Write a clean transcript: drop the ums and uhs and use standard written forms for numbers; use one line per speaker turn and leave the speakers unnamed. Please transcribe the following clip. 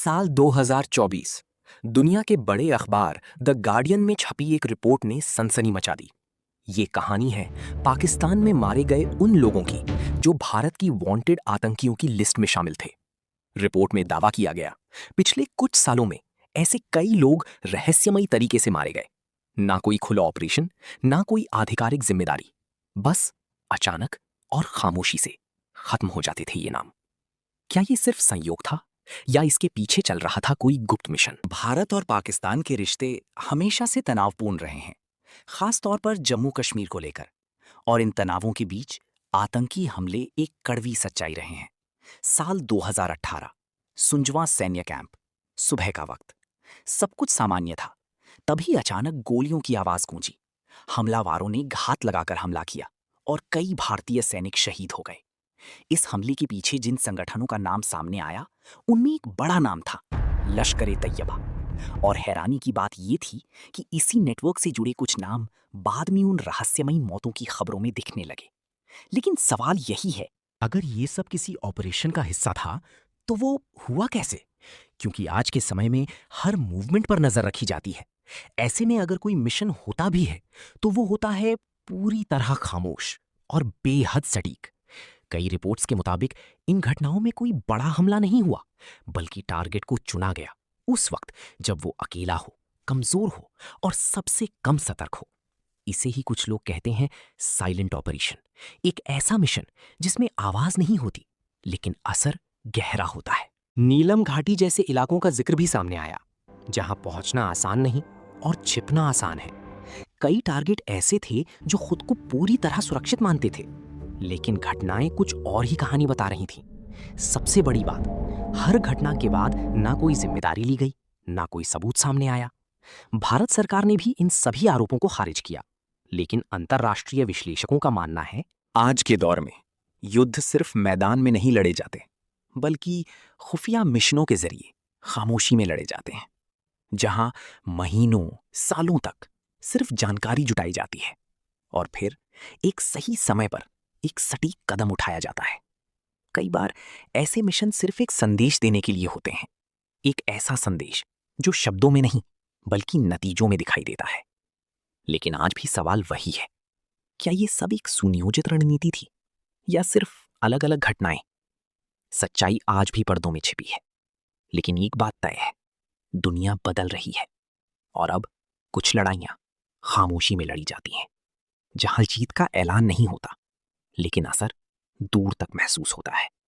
साल 2024 दुनिया के बड़े अखबार द गार्डियन में छपी एक रिपोर्ट ने सनसनी मचा दी। ये कहानी है पाकिस्तान में मारे गए उन लोगों की जो भारत की वांटेड आतंकियों की लिस्ट में शामिल थे। रिपोर्ट में दावा किया गया, पिछले कुछ सालों में ऐसे कई लोग रहस्यमयी तरीके से मारे गए। ना कोई खुला ऑपरेशन, ना कोई आधिकारिक जिम्मेदारी, बस अचानक और खामोशी से खत्म हो जाते थे ये नाम। क्या ये सिर्फ संयोग था या इसके पीछे चल रहा था कोई गुप्त मिशन?
भारत और पाकिस्तान के रिश्ते हमेशा से तनावपूर्ण रहे हैं, खास तौर पर जम्मू कश्मीर को लेकर। और इन तनावों के बीच आतंकी हमले एक कड़वी सच्चाई रहे हैं। साल 2018, सुंजवा सैन्य कैंप, सुबह का वक्त, सब कुछ सामान्य था। तभी अचानक गोलियों की आवाज गूंजी। हमलावरों ने घात लगाकर हमला किया और कई भारतीय सैनिक शहीद हो गए। इस हमले के पीछे जिन संगठनों का नाम सामने आया, उनमें एक बड़ा नाम था, लश्कर-ए-तैयबा। और हैरानी की बात यह थी कि इसी नेटवर्क से जुड़े कुछ नाम बाद में उन रहस्यमयी मौतों की खबरों में दिखने लगे। लेकिन सवाल यही है,
अगर ये सब किसी ऑपरेशन का हिस्सा था, तो वो हुआ कैसे? क्योंकि आज के समय में हर मूवमेंट पर नजर रखी जाती है। ऐसे में अगर कोई मिशन होता भी है, तो वो होता है पूरी तरह खामोश और बेहद सटीक। कई रिपोर्ट्स के मुताबिक इन घटनाओं में कोई बड़ा हमला नहीं हुआ, बल्कि टारगेट को चुना गया उस वक्त जब वो अकेला हो, कमजोर हो और सबसे कम सतर्क हो। इसे ही कुछ लोग कहते हैं साइलेंट ऑपरेशन, एक ऐसा मिशन जिसमें आवाज नहीं होती, लेकिन असर गहरा होता है। नीलम घाटी जैसे इलाकों का जिक्र भी सामने आया, जहां पहुंचना आसान नहीं और छिपना आसान है। कई टारगेट ऐसे थे जो खुद को पूरी तरह सुरक्षित मानते थे, लेकिन घटनाएं कुछ और ही कहानी बता रही थीं। सबसे बड़ी बात, हर घटना के बाद ना कोई जिम्मेदारी ली गई, ना कोई सबूत सामने आया। भारत सरकार ने भी इन सभी आरोपों को खारिज किया, लेकिन अंतर्राष्ट्रीय विश्लेषकों का मानना है,
आज के दौर में युद्ध सिर्फ मैदान में नहीं लड़े जाते, बल्कि खुफिया मिशनों के जरिए खामोशी में लड़े जाते हैं, जहां महीनों सालों तक सिर्फ जानकारी जुटाई जाती है और फिर एक सही समय पर एक सटीक कदम उठाया जाता है। कई बार ऐसे मिशन सिर्फ एक संदेश देने के लिए होते हैं, एक ऐसा संदेश जो शब्दों में नहीं बल्कि नतीजों में दिखाई देता है। लेकिन आज भी सवाल वही है, क्या ये सब एक सुनियोजित रणनीति थी या सिर्फ अलग अलग घटनाएं? सच्चाई आज भी पर्दों में छिपी है, लेकिन एक बात तय है, दुनिया बदल रही है और अब कुछ लड़ाइयां खामोशी में लड़ी जाती हैं, जहां जीत का ऐलान नहीं होता, लेकिन असर दूर तक महसूस होता है।